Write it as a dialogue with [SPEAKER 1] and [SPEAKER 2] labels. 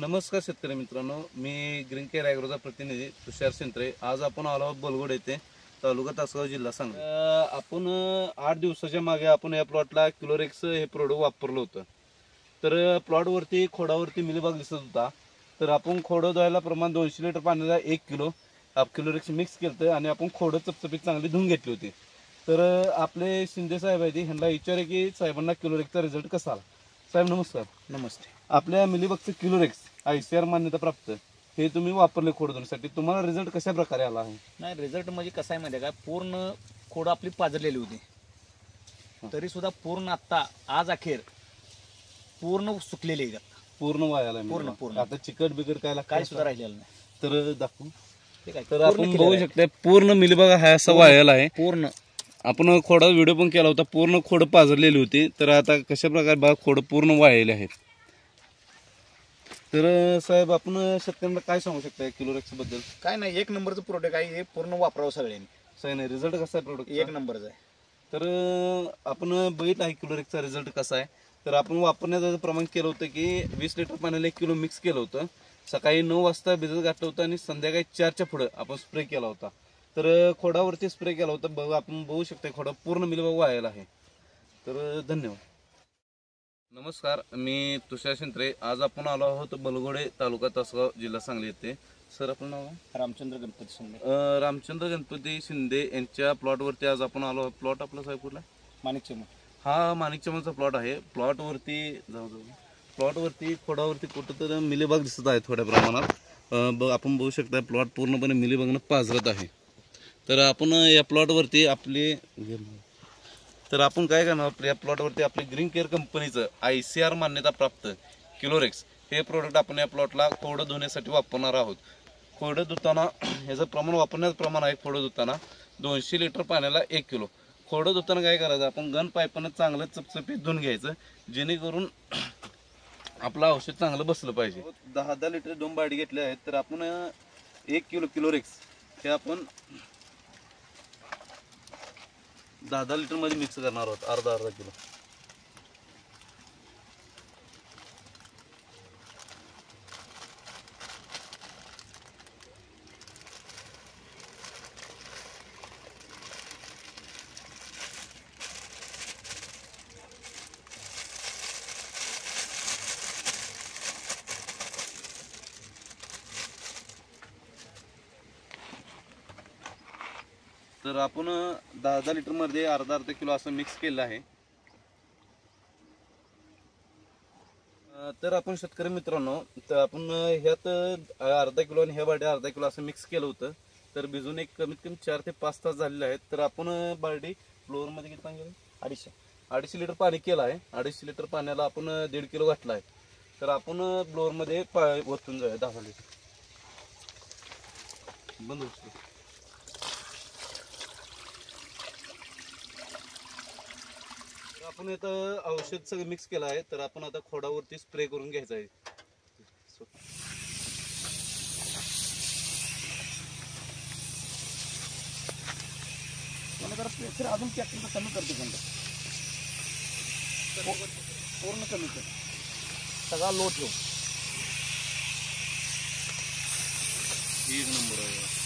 [SPEAKER 1] नमस्कार शेतकरी मित्रांनो, मी ग्रीन केअर ॲग्रोचा प्रतिनिधी तुषार शिंत्रे। आज आपण आलो आहोत बलगोड येथे, तालुका तासगाव, जिल्हा सांगली। आपण 8 दिवसाच्या मागे आपण या प्लॉटला क्लोरेक्स हे प्रोडक्ट वापरलं होतं। तर प्लॉटवरती खोडावरती मिलीबग दिसत होता। तर आपण खोडं धुवायला प्रमाण 200 लिटर पाण्याला 1 किलो क्लोरेक्स मिक्स केलं आणि आपण खोडं चपचपीत चांगली धुवून घेतली होती। तर आपले शिंदे साहेब आहेत, ह्यांना विचारे की साहेबांना क्लोरेक्सचा रिझल्ट कसा आला। साहेब नमस्कार।
[SPEAKER 2] नमस्ते।
[SPEAKER 1] आपल्या मिलीबगचं क्लोरेक्स ICAR मान्यता प्राप्त हे तुम्ही वापरले खोड धुण्यासाठी, तुम्हाला रिझल्ट कशा प्रकारे आला आहे?
[SPEAKER 2] नाही, रिझल्ट म्हणजे कसं आहे माहिती आहे का, पूर्ण खोड आपली पाजरलेली होती, तरी सुद्धा पूर्ण आता आज अखेर पूर्ण सुकलेली आहे,
[SPEAKER 1] पूर्ण वायाला
[SPEAKER 2] पूर्ण पूर्ण
[SPEAKER 1] आता चिकट बिकट
[SPEAKER 2] काय सुद्धा राहिलेलं नाही।
[SPEAKER 1] तर दाखवू
[SPEAKER 2] ठीक आहे,
[SPEAKER 1] तर आपण बघू शकता पूर्ण मिलीबग हा असा वायाला आहे।
[SPEAKER 2] पूर्ण
[SPEAKER 1] आपण खोडा व्हिडिओ पण केला होता, पूर्ण खोड पाजरलेली होती। तर आता कशा प्रकारे बघा खोड पूर्ण वाळलेले आहेत। तर साहेब आपण शेतकऱ्यांना काय सांगू शकता क्लोरेक्स बद्दल?
[SPEAKER 2] काय नाही, एक नंबरचं प्रोडक्ट आहे, हे पूर्ण वापरावं सगळ्यांनी।
[SPEAKER 1] सही नाही, रिझल्ट कसा आहे प्रोडक्ट?
[SPEAKER 2] एक नंबरचा आहे।
[SPEAKER 1] तर आपण बघितलं आहे क्लोरेक्सचा रिझल्ट कसा आहे। तर आपण वापरण्याचं प्रमाण केलं होतं की 20 लिटर पाण्याला 1 किलो मिक्स केलं होतं। सकाळी 9 वाजता भिजत घातलं होतं आणि संध्याकाळी 4च्या पुढं आपण स्प्रे केला होता। तर खोडावरती स्प्रे केला होता, बघ आपण बघू शकता खोडा पूर्ण मिलीबग वाळलेला आहे। तर धन्यवाद। नमस्कार, मी तुषार शिंत्रे। आज आपण आलो आहोत बलगोडे, तालुका तासगाव, जिल्हा सांगली येथे। सर आपलं नाव आहे?
[SPEAKER 2] रामचंद्र गणपती शिंदे।
[SPEAKER 1] रामचंद्र गणपती शिंदे यांच्या प्लॉटवरती आज आपण आलो आहोत। प्लॉट आपला साहेब कुठला?
[SPEAKER 2] माणिकचमन।
[SPEAKER 1] हा माणिकचमनचा प्लॉट आहे। प्लॉटवरती प्लॉटवरती खोडावरती कुठं तर मिलीबग दिसत आहे थोड्या प्रमाणात। आपण बघू शकता प्लॉट पूर्णपणे मिलीबगनं पाजरत आहे। तर आपण या प्लॉटवरती तर आपण काय करणार, या प्लॉटवरती आपली ग्रीन केअर कंपनीचं ICAR मान्यता प्राप्त क्लोरेक्स हे प्रोडक्ट आपण या प्लॉटला खोडं धुण्यासाठी वापरणार आहोत। खोडं धुताना ह्याचं प्रमाण वापरण्याचं प्रमाण आहे, खोडं धुताना 200 लिटर पाण्याला 1 किलो। खोडं धुताना काय करायचं, आपण गन पाईपनं चांगलं चपचपीत धुवून घ्यायचं, जेणेकरून आपलं औषध चांगलं बसलं पाहिजे। 10 लिटर 2 बाटली घेतल्या आहेत। तर आपण 1 किलो क्लोरेक्स हे आपण 10 लिटर मध्ये मिक्स करणार आहोत, अर्धा किलो। तर आपण 10 लिटर मध्ये अर्धा किलो असं मिक्स केलं आहे। तर आपण शेतकरी मित्रांनो, तर आपण ह्यात अर्धा किलो आणि ह्या बालडी अर्धा किलो असं मिक्स केलं होतं। तर भिजून एक कमीत कमी 4 ते 5 तास झालेले आहेत। तर आपण बालडी फ्लोअर मध्ये किती पाणी केलं? 250 लिटर पाणी केलं आहे। 250 लिटर पाण्याला आपण 1.5 किलो घातला आहे। तर आपण ब्लोअर मध्ये ओतून जाऊया 10 लिटर बंद होतो। आपण इथं औषध सगळं मिक्स केलं आहे। तर आपण आता खोडावरती स्प्रे करून घ्यायचं आहे।
[SPEAKER 2] प्रेशर अजून कमी करते, पूर्ण कमी कर, सगळा लो ठेव।
[SPEAKER 1] एक नंबर आहे।